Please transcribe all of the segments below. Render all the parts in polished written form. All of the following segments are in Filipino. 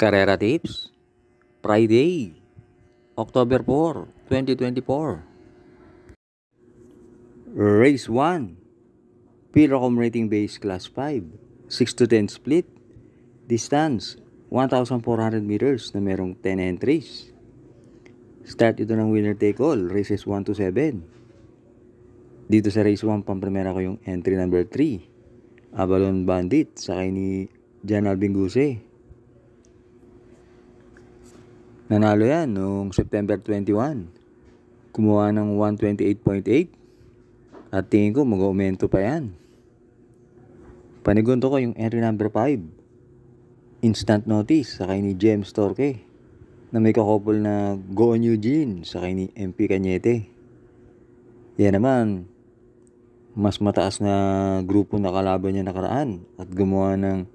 Carrera Tips, Friday, October 4, 2024. Race 1, Pilocom Rating Base Class 5, 6 to 10 split, distance 1,400 meters na merong 10 entries. Start ito ng winner take all, races 1 to 7. Dito sa race 1, pampremera ko yung entry number 3, Avalon Bandit, sakay ni Jan Alvin Guse. Nanalo yan noong September 21. Kumuha ng 128.8. At tingin ko mag-aumento pa yan. Panigunto ko yung entry number 5. Instant Notice sakay ni James Torque na may kakopol na Go On Eugene sakay ni MP Cañete. Yan naman, mas mataas na grupo na kalaban niya nakaraan at gumawa ng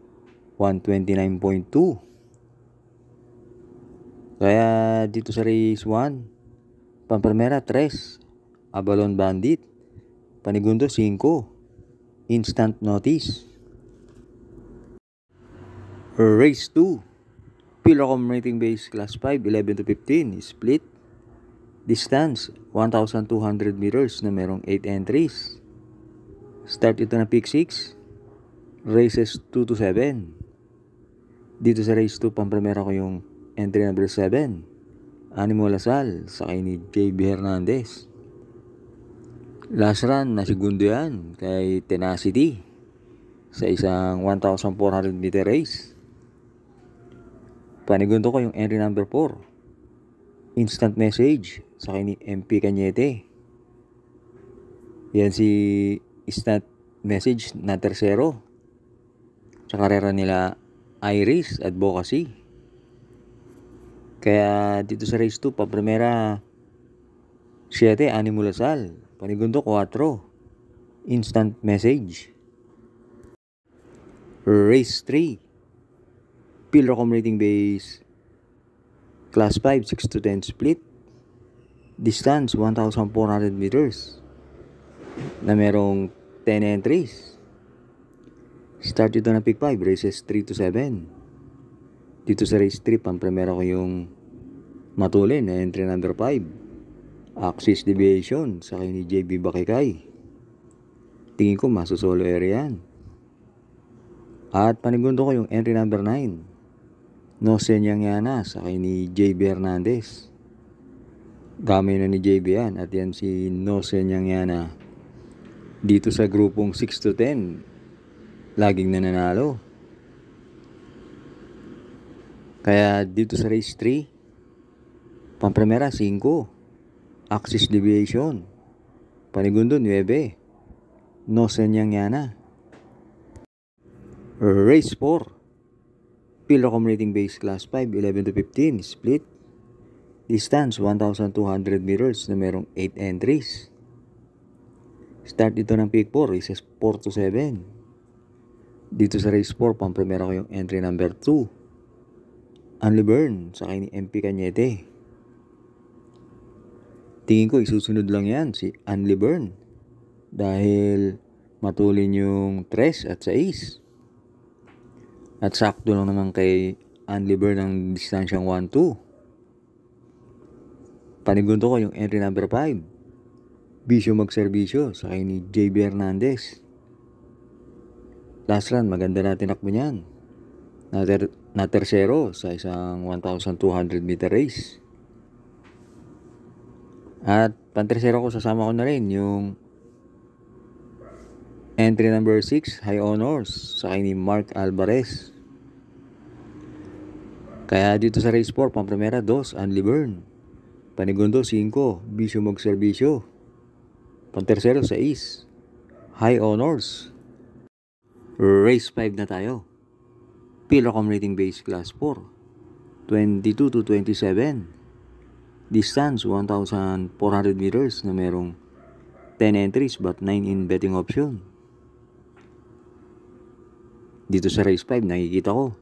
129.2. Kaya dito sa race 1, pampremera 3, Avalon Bandit, panigundo 5, Instant Notice. Race 2, Pilocom Rating Base Class 5, 11 to 15, split, distance 1,200 meters na merong 8 entries. Start ito na pick 6, races 2 to 7. Dito sa race 2, pampremera ko yung entry number 7, Animo Lasal, sakay ni JB Hernandez. Last run, nasigundo yan kay Tenacity sa isang 1,400 meter race. Panigundo ko yung entry number 4, Instant Message, sakay ni MP Cañete. Yan si Instant Message na tersero sa karera nila Iris Advocacy. Kaya dito sa race 2, pampremera 7, Animo Lasal, panigundo 4, Instant Message. Race 3, Pilocom Rating Base Class 5, 6 to 10 split, distance 1,400 meters na merong 10 entries. Start ito na pick 5, races 3 to 7. Dito sa race 3, pampremera ko yung matulin na entry number 5, Axis Deviation sakay ni JB Bakikay. Tingin ko masusolo area yan. At panigundo ko yung entry number 9, No Senyang sakay ni JB Hernandez. Gamay na ni JB yan at yan si No Senyang dito sa grupong 6 to 10 laging nananalo. Kaya dito sa race 3, pampremera 5, Axis Deviation, panigundo 9, No Senyang. Race 4, Pilocom Rating Base Class 5, 11 to 15, split, distance 1,200 meters na merong 8 entries. Start dito ng pick 4, races 4 to 7. Dito sa race 4, pampremera ko yung entry number 2, Unli Burn sakay ni MP Cañete. Tingin ko isusunod lang yan si Unli Burn dahil matulin yung 3 at 6. At sakto lang naman kay Unli Burn ang distansyang 1-2. Panigundo ko yung entry number 5, Bisyo Magserbisyo sakay ni JB Hernandez. Last run, maganda na tinakbo niyan. Na tersero sa isang 1,200 meter race. At pantersero ko, sasama ko na rin yung entry number 6, High Honors sakay ni Mark Alvarez. Kaya dito sa race 4, pampremera 2, Unli Burn, panigundo 5, Bisyo Magserbisyo, pantersero 6, High Honors. Race 5 na tayo, Pilocom Rating Base Class 4, 22 to 27, distance 1,400 meters na merong 10 entries but 9 in betting option. Dito sa race 5, nakikita ko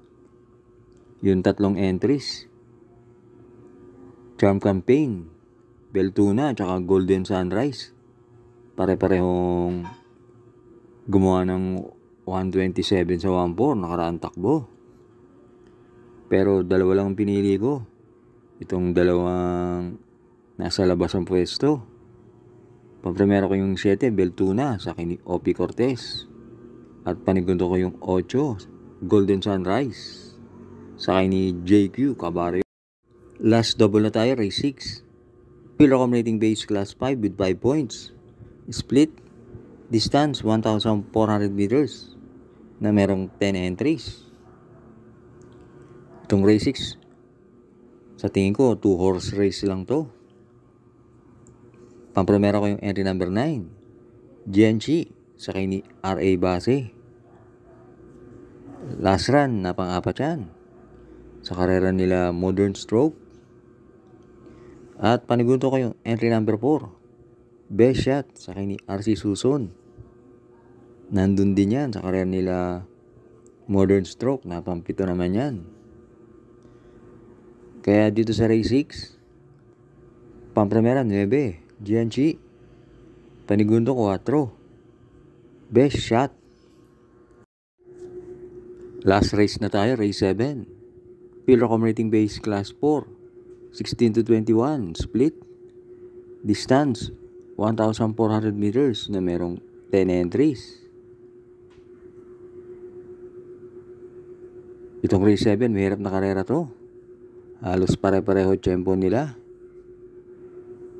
yung 3 entries, Charm Campaign, Beltuna at Golden Sunrise, pare-parehong gumawa ng 127 sa 1-4 nakaraang takbo. Pero dalawa lang ang pinili ko. Itong dalawang nasa labas ang pwesto. Pampremero ko yung 7, Beltuna, sa akin ni Opi Cortez. At panigundo ko yung 8, Golden Sunrise, sa akin ni JQ Cabarrio. Last double na tayo, race 6. Pilrocom rating base class 5 with 5 points. Split, distance 1,400 meters na merong 10 entries. Itong race 6, sa tingin ko 2 horse race lang to. Pampremero ko yung entry number 9, Gianchi, sa akin ni RA Base. Last run na pang-apat yan sa karera nila Modern Stroke. At panigundo ko yung entry number 4, Best Shot, sa akin ni RC Suson. Nandun din yan sa karera nila Modern Stroke, na pang-pito naman yan. Kaya dito sa race 6, pampremera 9, Gianchi. Panigundo 4, Best Shot. Last race na tayo, race 7. Pilrocom rating base class 4, 16 to 21, split. Distance 1,400 meters na merong 10 entries. Itong race 7, mahirap na karera to. Halos pare-pareho tempo nila.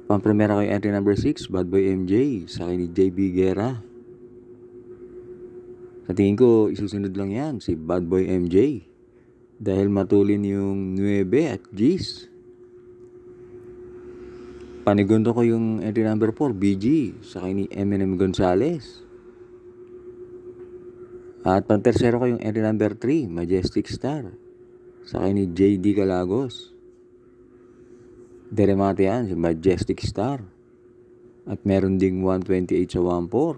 Pampremera ko yung entry number 6, Bad Boy MJ, sa akin ni JB Guerra. Sa tingin ko, isusunod lang yan si Bad Boy MJ. Dahil matulin yung 9 at G's. Panigundo ko yung entry number 4, BG, sa akin ni Eminem Gonzalez. At pantersero ko yung entry number 3, Majestic Star, sa akin ni JD Calagos. Deremate yan, si Majestic Star. At meron ding 128 sa 1-4.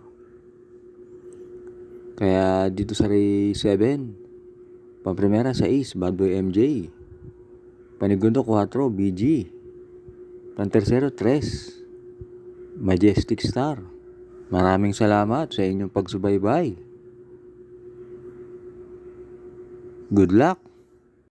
Kaya dito sa race 7, pampremera 6, Bad Boy MJ. Panigundo 4, BG. Pantersero 3, Majestic Star. Maraming salamat sa inyong pagsubaybay. Good luck!